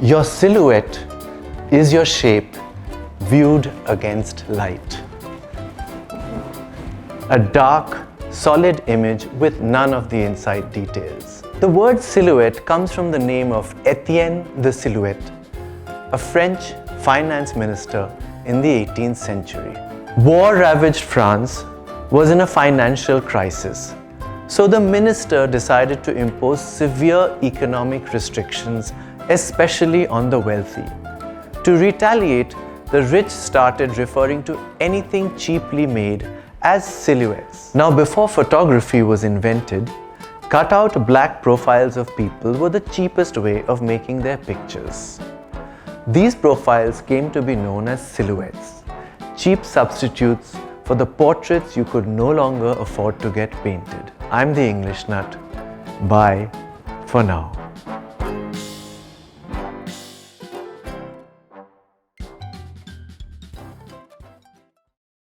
Your silhouette is your shape viewed against light. A dark, solid image with none of the inside details. The word silhouette comes from the name of Étienne de Silhouette, a French finance minister in the 18th century. War-ravaged France was in a financial crisis, so the minister decided to impose severe economic restrictions, especially on the wealthy. To retaliate, the rich started referring to anything cheaply made as silhouettes. Now, before photography was invented, cut-out black profiles of people were the cheapest way of making their pictures. These profiles came to be known as silhouettes, cheap substitutes for the portraits you could no longer afford to get painted. I'm the English Nut. Bye for now.